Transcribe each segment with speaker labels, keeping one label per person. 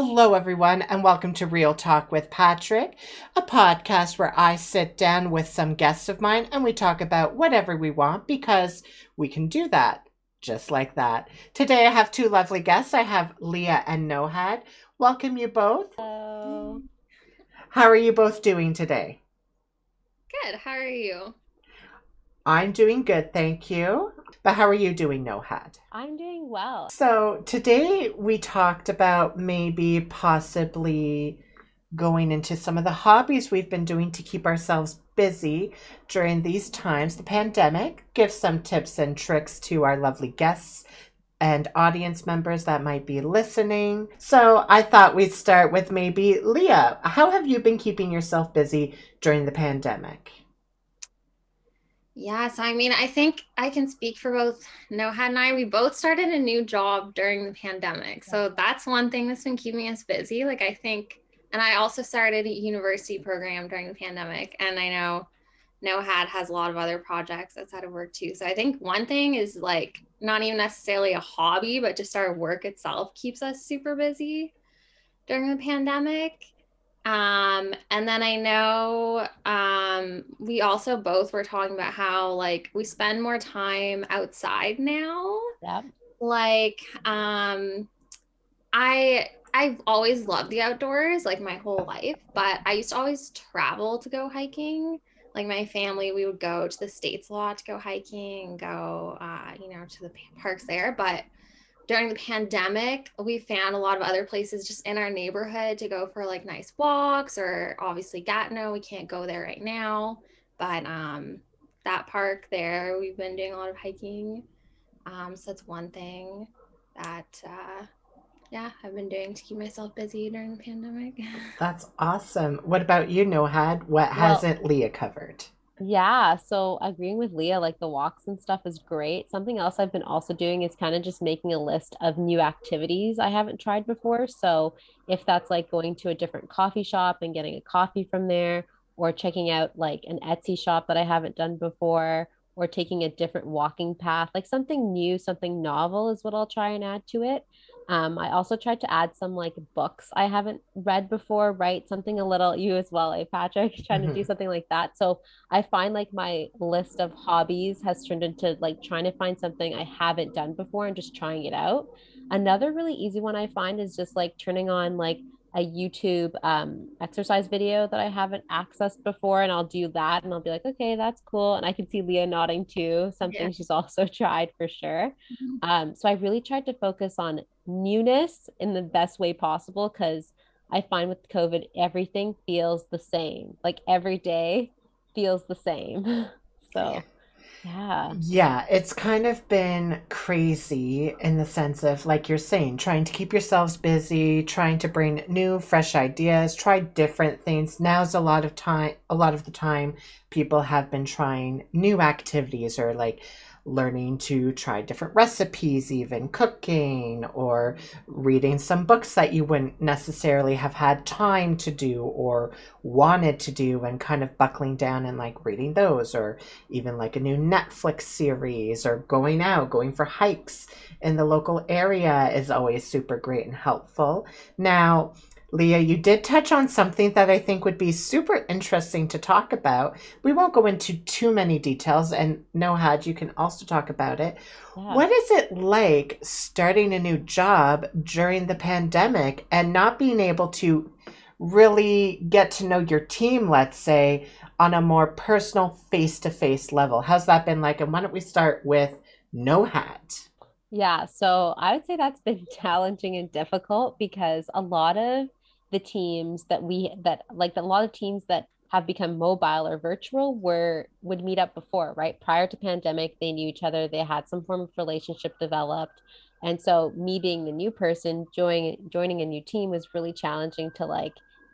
Speaker 1: Hello, everyone, and welcome to Real Talk with Patrick, a podcast where I sit down with some guests of mine and we talk about whatever we want because we can do that just like that. Today, I have two lovely guests. I have Leah and Nohad. Welcome, you both.
Speaker 2: Oh,
Speaker 1: How are you both doing today?
Speaker 2: good. How are you?
Speaker 1: I'm doing good, thank you. But how are you doing, Nohad?
Speaker 2: I'm doing well.
Speaker 1: So, today we talked about maybe possibly going into some of the hobbies we've been doing to keep ourselves busy during these times, the pandemic, give some tips and tricks to our lovely guests and audience members that might be listening. So I thought we'd start with maybe Leah. How have you been keeping yourself busy during the pandemic?
Speaker 2: Yes, I think I can speak for both Nohad and I. We both started a new job during the pandemic. So that's one thing that's been keeping us busy. And I also started a university program during the pandemic. And I know Nohad has a lot of other projects outside of work too. So I think one thing is like not even necessarily a hobby, but just our work itself keeps us super busy during the pandemic. And then I know we also both were talking about how like we spend more time outside now.
Speaker 3: Yep.
Speaker 2: Like I've always loved the outdoors like my whole life, but I used to always travel to go hiking. Like my family, we would go to the States a lot to go hiking, go to the parks there. But during the pandemic, we found a lot of other places just in our neighborhood to go for like nice walks, or obviously Gatineau, we can't go there right now, but that park there, we've been doing a lot of hiking. So that's one thing that yeah, I've been doing to keep myself busy during the pandemic.
Speaker 1: That's awesome. What about you, Nohad? What
Speaker 3: Well,
Speaker 1: hasn't Leah covered?
Speaker 3: yeah. So agreeing with Leah, like the walks and stuff is great. Something else I've been also doing is kind of just making a list of new activities I haven't tried before. So if that's like going to a different coffee shop and getting a coffee from there, or checking out like an Etsy shop that I haven't done before, or taking a different walking path, like something new, something novel is what I'll try and add to it. I also tried to add some like books I haven't read before, right? Something a little, you as well, Patrick, trying to do
Speaker 1: Mhm.
Speaker 3: something like that. So I find like my list of hobbies has turned into like trying to find something I haven't done before and just trying it out. Another really easy one I find is just like turning on like a YouTube exercise video that I haven't accessed before, and I'll do that and I'll be like, okay, that's cool. And I can see Leah nodding too,
Speaker 2: Yeah.
Speaker 3: something she's also tried for sure. So I really tried to focus on newness in the best way possible because I find with COVID, everything feels the same. Like every day feels the same.
Speaker 2: Yeah.
Speaker 3: So, yeah.
Speaker 1: Yeah, it's kind of been crazy in the sense of, like you're saying, trying to keep yourselves busy, trying to bring new, fresh ideas, try different things. Now's a lot of the time, people have been trying new activities or like learning to try different recipes, even cooking or reading some books that you wouldn't necessarily have had time to do or wanted to do, and kind of buckling down and like reading those, or even like a new Netflix series, or going out, going for hikes in the local area is always super great and helpful. Now, Leah, you did touch on something that I think would be super interesting to talk about. We won't go into too many details, and Nohad, you can also talk about it.
Speaker 3: Yeah.
Speaker 1: What is it like starting a new job during the pandemic and not being able to really get to know your team, let's say, on a more personal face to face level? How's that been like? And why don't we start with No Hat?
Speaker 3: Yeah, so I would say that's been challenging and difficult because a lot of the teams that we that like a lot of teams that have become mobile or virtual were would meet up before, right? Prior to pandemic, they knew each other, they had some form of relationship developed. And so me being the new person joining a new team was really challenging to like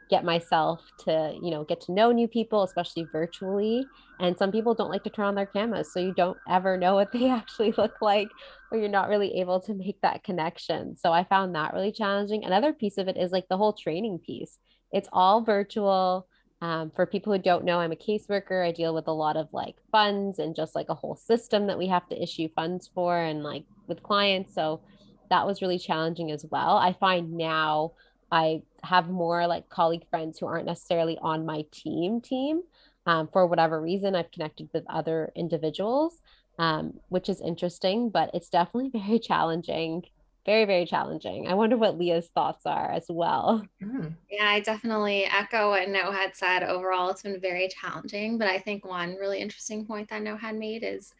Speaker 3: get myself to, get to know new people, especially virtually. And some people don't like to turn on their cameras, so you don't ever know what they actually look like, or you're not really able to make that connection. So I found that really challenging. Another piece of it is like the whole training piece. It's all virtual. For people who don't know, I'm a caseworker. I deal with a lot of like funds and just like a whole system that we have to issue funds for and like with clients. So that was really challenging as well. I find now I have more like colleague friends who aren't necessarily on my team. For whatever reason, I've connected with other individuals, which is interesting, but it's definitely very challenging. Very, very challenging. I wonder what Leah's thoughts are as well.
Speaker 1: Mm,
Speaker 2: Yeah, I definitely echo what No had said. Overall, it's been very challenging, but I think one really interesting point that No had made is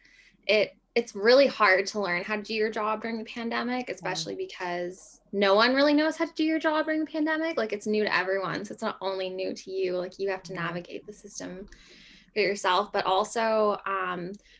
Speaker 2: it's really hard to learn how to do your job during the pandemic,
Speaker 3: Yeah.
Speaker 2: especially because no one really knows how to do your job during the pandemic. Like it's new to everyone, so it's not only new to you. Like you have to
Speaker 3: Yeah.
Speaker 2: navigate the system for yourself, but also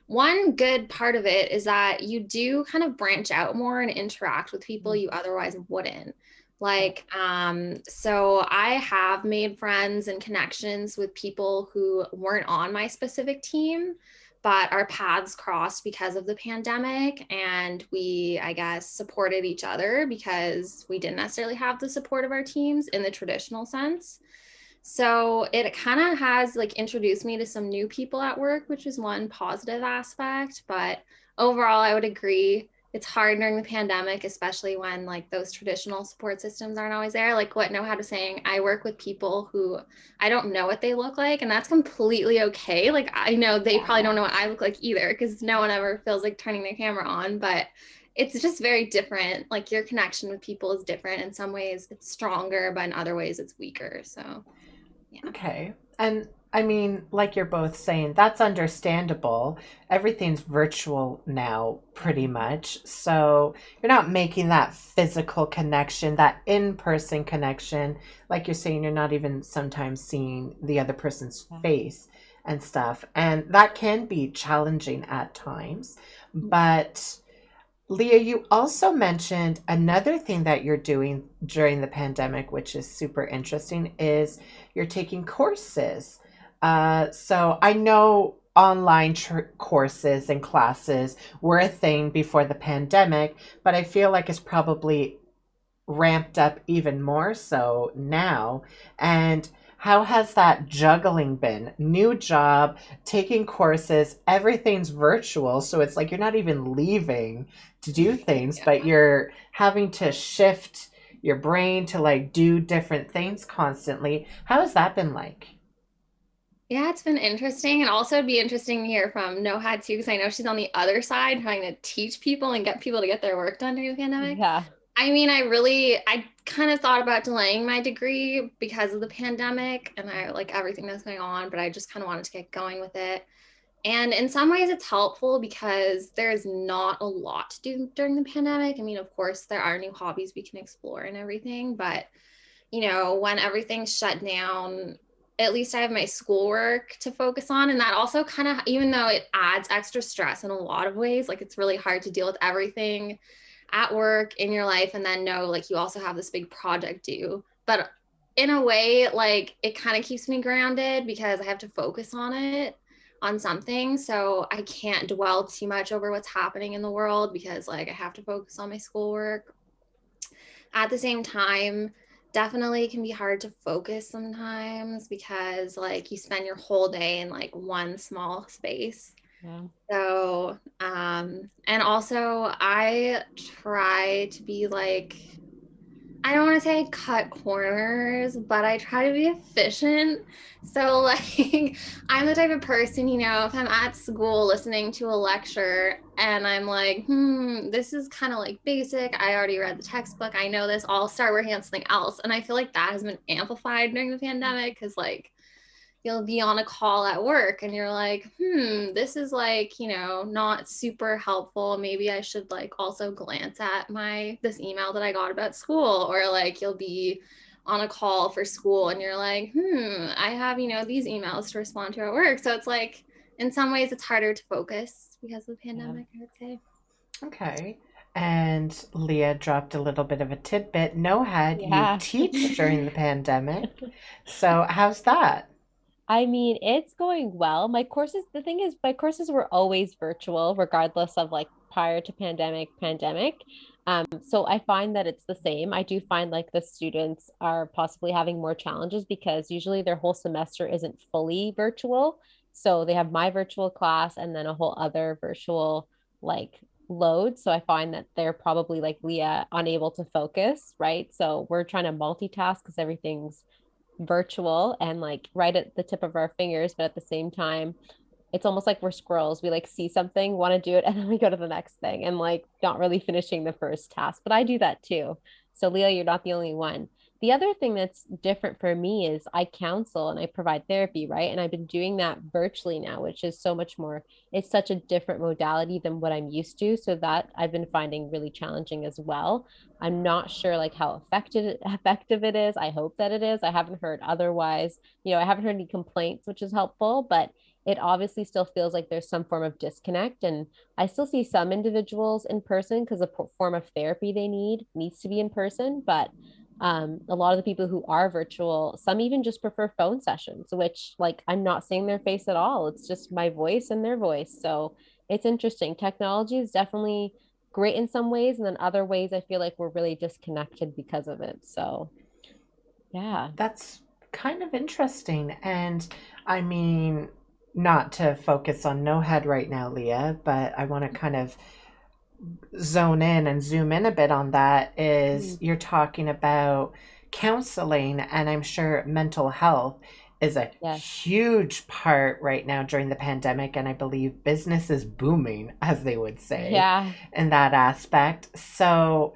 Speaker 2: one good part of it is that you do kind of branch out more and interact with people
Speaker 3: Mm.
Speaker 2: you otherwise wouldn't.
Speaker 3: Yeah.
Speaker 2: So I have made friends and connections with people who weren't on my specific team, but our paths crossed because of the pandemic. And we, I guess, supported each other because we didn't necessarily have the support of our teams in the traditional sense. So it kind of has like introduced me to some new people at work, which is one positive aspect. But overall, I would agree it's hard during the pandemic, especially when like those traditional support systems aren't always there. Like what Nohad was saying, I work with people who I don't know what they look like, and that's completely okay. Like I know they
Speaker 3: Yeah.
Speaker 2: probably don't know what I look like either, because no one ever feels like turning their camera on, but it's just very different. Like your connection with people is different. In some ways, it's stronger, but in other ways, it's weaker. So yeah.
Speaker 1: okay. And I mean, like you're both saying, that's understandable. Everything's virtual now, pretty much. So you're not making that physical connection, that in person connection. Like you're saying, you're not even sometimes seeing the other person's
Speaker 3: Yeah.
Speaker 1: face and stuff. And that can be challenging at times. But Leah, you also mentioned another thing that you're doing during the pandemic, which is super interesting, is you're taking courses. So I know online courses and classes were a thing before the pandemic, but I feel like it's probably ramped up even more so now. And how has that juggling been? New job, taking courses, everything's virtual. So it's like you're not even leaving to do things, but
Speaker 2: Yeah.
Speaker 1: you're having to shift your brain to like do different things constantly. How has that been like?
Speaker 2: Yeah, it's been interesting. And also it'd be interesting to hear from Nohad too, because I know she's on the other side trying to teach people and get people to get their work done during the pandemic.
Speaker 3: Yeah.
Speaker 2: I mean, I kind of thought about delaying my degree because of the pandemic and I like everything that's going on, but I just kind of wanted to get going with it. And in some ways, it's helpful because there's not a lot to do during the pandemic. I mean, of course, there are new hobbies we can explore and everything, but when everything's shut down, at least I have my schoolwork to focus on. And that also kind of, even though it adds extra stress in a lot of ways, like it's really hard to deal with everything at work in your life and then know like you also have this big project due. But in a way, like it kind of keeps me grounded because I have to focus on something. So I can't dwell too much over what's happening in the world because like I have to focus on my schoolwork. At the same time, definitely can be hard to focus sometimes because like you spend your whole day in like one small space.
Speaker 3: Yeah.
Speaker 2: So, and also I try to be like, I don't want to say cut corners, but I try to be efficient. So, like, I'm the type of person, if I'm at school listening to a lecture and I'm like, this is kind of like basic. I already read the textbook. I know this. I'll start working on something else. And I feel like that has been amplified during the pandemic because, like, you'll be on a call at work and you're like, this is like, not super helpful. Maybe I should like also glance at this email that I got about school. Or like you'll be on a call for school and you're like, I have, these emails to respond to at work. So it's like, in some ways it's harder to focus because of the
Speaker 3: Yeah.
Speaker 2: pandemic, I would say.
Speaker 1: Okay. And Leah dropped a little bit of a tidbit. No, had you
Speaker 3: Yeah.
Speaker 1: teach during the pandemic. So how's that?
Speaker 3: I mean, it's going well. The thing is, my courses were always virtual, regardless of like prior to pandemic. So I find that it's the same. I do find like the students are possibly having more challenges because usually their whole semester isn't fully virtual. So they have my virtual class and then a whole other virtual like load. So I find that they're probably like Leah, unable to focus, right? So we're trying to multitask because everything's virtual and like right at the tip of our fingers, but at the same time, it's almost like we're squirrels. We like see something, want to do it, and then we go to the next thing and like not really finishing the first task. But I do that too. So, Leah, you're not the only one. The other thing that's different for me is I counsel and I provide therapy, right? And I've been doing that virtually now, which is so much more, it's such a different modality than what I'm used to. So that I've been finding really challenging as well. I'm not sure like how effective it is. I hope that it is. I haven't heard otherwise. I haven't heard any complaints, which is helpful, but it obviously still feels like there's some form of disconnect. And I still see some individuals in person because the form of therapy they need needs to be in person. But a lot of the people who are virtual, some even just prefer phone sessions, which like I'm not seeing their face at all. It's just my voice and their voice. So it's interesting. Technology is definitely great in some ways, and then other ways I feel like we're really disconnected because of it. So yeah.
Speaker 1: That's kind of interesting. And I mean, not to focus on no head right now, Leah, but I want to kind of zone in and zoom in a bit on that is
Speaker 3: Mm,
Speaker 1: you're talking about counseling, and I'm sure mental health is a
Speaker 3: yes.
Speaker 1: huge part right now during the pandemic, and I believe business is booming, as they would say,
Speaker 3: Yeah.
Speaker 1: in that aspect. So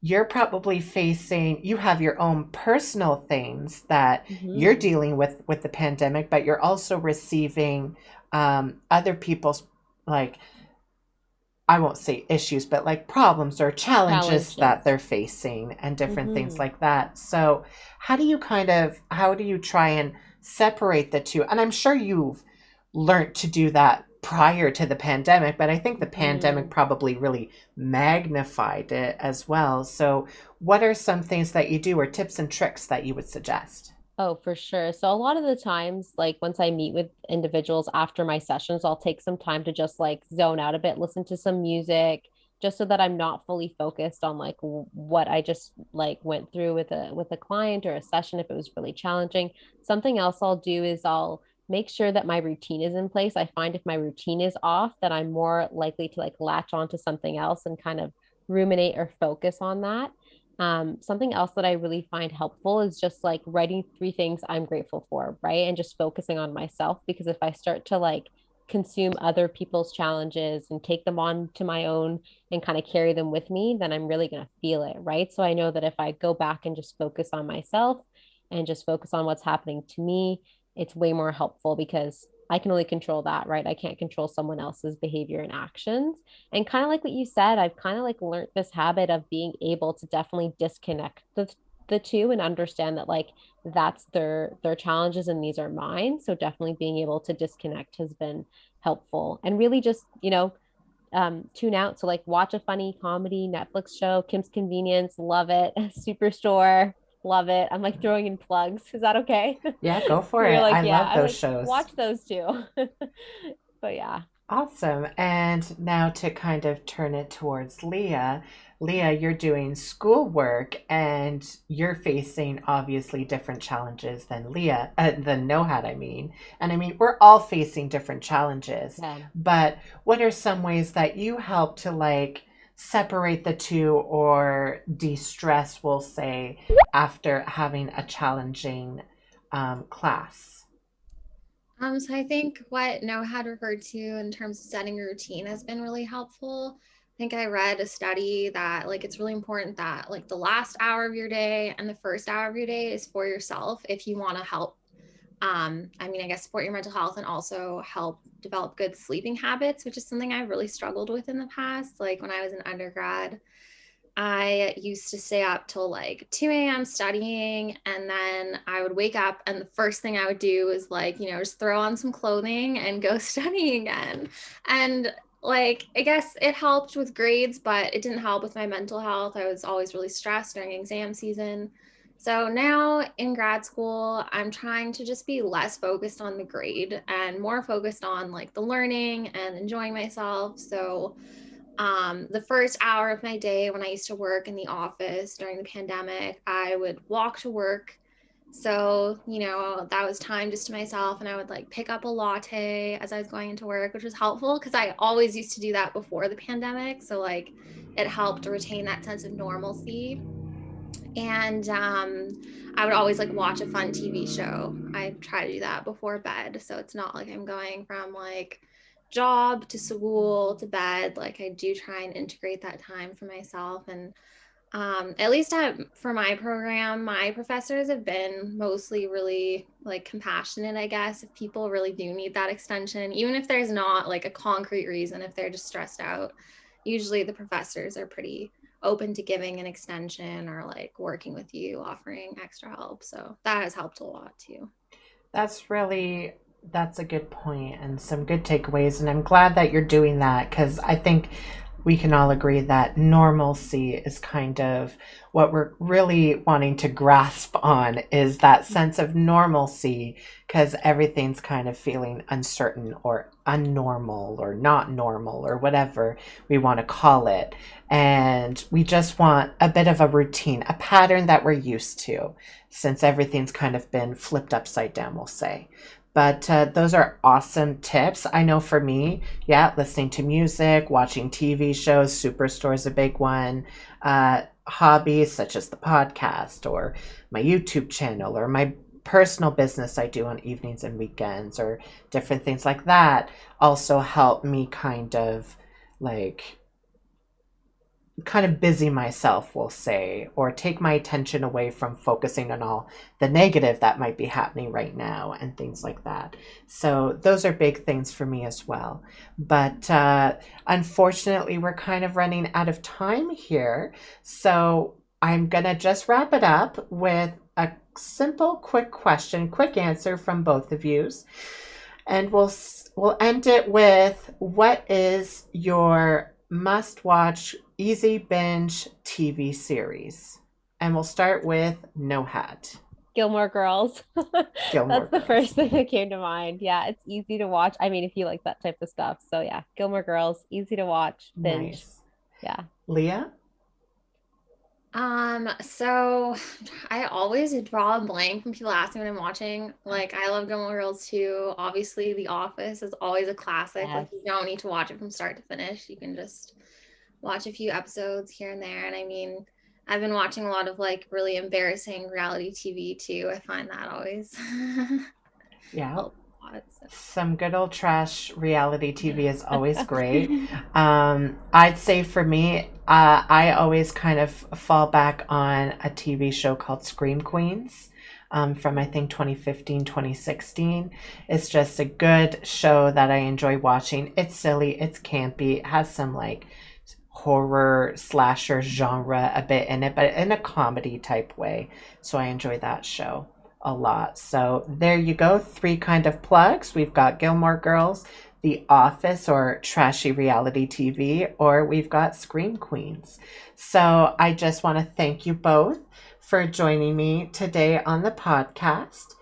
Speaker 1: you're probably facing, you have your own personal things that you're
Speaker 3: Hmm.
Speaker 1: dealing with the pandemic, but you're also receiving other people's, like, I won't say issues, but like problems or challenges that
Speaker 3: Challenges.
Speaker 1: they're facing and different things
Speaker 3: Hmm.
Speaker 1: like that. So, how do you try and separate the two? And I'm sure you've learned to do that prior to the pandemic, but I think the pandemic
Speaker 3: Hmm.
Speaker 1: probably really magnified it as well. So, what are some things that you do or tips and tricks that you would suggest?
Speaker 3: Oh, for sure. So a lot of the times, like once I meet with individuals after my sessions, I'll take some time to just like zone out a bit, listen to some music, just so that I'm not fully focused on like what I just like went through with a client or a session if it was really challenging. Something else I'll do is I'll make sure that my routine is in place. I find if my routine is off, that I'm more likely to like latch onto something else and kind of ruminate or focus on that. Something else that I really find helpful is just like writing three things I'm grateful for, right? And just focusing on myself because if I start to like consume other people's challenges and take them on to my own and kind of carry them with me, then I'm really going to feel it, right? So I know that if I go back and just focus on myself and just focus on what's happening to me, it's way more helpful because I can only control that, right? I can't control someone else's behavior and actions. And kind of like what you said, I've kind of like learned this habit of being able to definitely disconnect the two and understand that like that's their challenges and these are mine. So definitely being able to disconnect has been helpful and really just, tune out. So like watch a funny comedy Netflix show, Kim's Convenience, love it. Superstore, love it. I'm like throwing in plugs. Is that okay?
Speaker 1: Yeah, go for
Speaker 3: You're
Speaker 1: it.
Speaker 3: like,
Speaker 1: I
Speaker 3: yeah,
Speaker 1: love
Speaker 3: I'm
Speaker 1: those
Speaker 3: like,
Speaker 1: shows.
Speaker 3: watch those two. But yeah.
Speaker 1: Awesome. And now to kind of turn it towards Leah. Leah, you're doing schoolwork and you're facing obviously different challenges than than Nohad, I mean. And I mean, we're all facing different challenges.
Speaker 3: Yeah.
Speaker 1: But what are some ways that you help to like separate the two or de-stress, we'll say, after having a challenging class?
Speaker 2: So I think what Noah had referred to in terms of setting a routine has been really helpful. I think I read a study that like it's really important that like the last hour of your day and the first hour of your day is for yourself if you want to help. I mean, I guess support your mental health and also help develop good sleeping habits, which is something I really struggled with in the past. Like when I was an undergrad, I used to stay up till like 2 a.m. studying, and then I would wake up, and the first thing I would do is like, just throw on some clothing and go study again. And like, I guess it helped with grades, but it didn't help with my mental health. I was always really stressed during exam season. So now in grad school, I'm trying to just be less focused on the grade and more focused on like the learning and enjoying myself. So the first hour of my day when I used to work in the office during the pandemic, I would walk to work So, that was time just to myself. And I would like pick up a latte as I was going into work, which was helpful because I always used to do that before the pandemic. So, like, it helped retain that sense of normalcy. And I would always like watch a fun TV show. I try to do that before bed. So it's not like I'm going from like job to school to bed. Like, I do try and integrate that time for myself. And at least for my program, my professors have been mostly really like compassionate, I guess, if people really do need that extension, even if there's not like a concrete reason, if they're just stressed out. Usually the professors are pretty open to giving an extension or like working with you, offering extra help. So that has helped a lot too.
Speaker 1: That's a good point and some good takeaways. And I'm glad that you're doing that because I think we can all agree that normalcy is kind of what we're really wanting to grasp on is that sense of normalcy because everything's kind of feeling uncertain or unnormal or not normal or whatever we want to call it. And we just want a bit of a routine, a pattern that we're used to since everything's kind of been flipped upside down, we'll say. But those are awesome tips. I know for me, yeah, listening to music, watching TV shows, Superstore is a big one. Hobbies such as the podcast or my YouTube channel or my personal business I do on evenings and weekends or different things like that also help me like kind of busy myself, we'll say, or take my attention away from focusing on all the negative that might be happening right now and things like that. So those are big things for me as well. But unfortunately, we're kind of running out of time here. So I'm going to just wrap it up with a simple, quick question, quick answer from both of you. And we'll end it with what is your must watch easy binge TV series? And we'll start with Nohad.
Speaker 3: Gilmore Girls.
Speaker 1: Gilmore
Speaker 3: That's the
Speaker 1: Girls.
Speaker 3: first thing that came to mind. Yeah, it's easy to watch. I mean, if you like that type of stuff. So yeah, Gilmore Girls, easy to watch, binge.
Speaker 1: Nice.
Speaker 3: Yeah.
Speaker 1: Leah?
Speaker 2: So I always draw a blank when people ask me what I'm watching. Like, I love Gilmore Girls too. Obviously, The Office is always a classic. Like,
Speaker 3: Yes.
Speaker 2: you don't need to watch it from start to finish. You can just watch a few episodes here and there. And I mean, I've been watching a lot of like really embarrassing reality TV too. I find that always
Speaker 1: Yeah.
Speaker 2: helps a lot. So.
Speaker 1: Some good old trash reality TV is always great. I'd say for me, I always kind of fall back on a TV show called Scream Queens. From I think 2015, 2016. It's just a good show that I enjoy watching. It's silly, it's campy, it has some like horror slasher genre a bit in it, but in a comedy type way. So I enjoy that show a lot. So there you go. 3 kind of plugs. We've got Gilmore Girls, The Office or trashy reality TV, or we've got Scream Queens. So I just want to thank you both for joining me today on the podcast.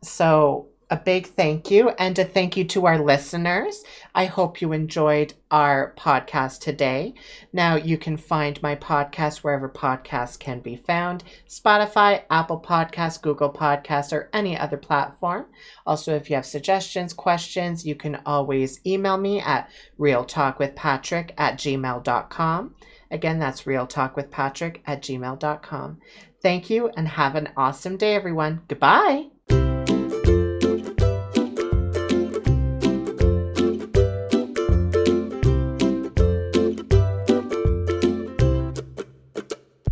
Speaker 1: So a big thank you and a thank you to our listeners. I hope you enjoyed our podcast today. Now you can find my podcast wherever podcasts can be found: Spotify, Apple Podcasts, Google Podcasts, or any other platform. Also, if you have suggestions, questions, you can always email me at realtalkwithpatrick@gmail.com. Again, that's realtalkwithpatrick@gmail.com. Thank you and have an awesome day, everyone. Goodbye.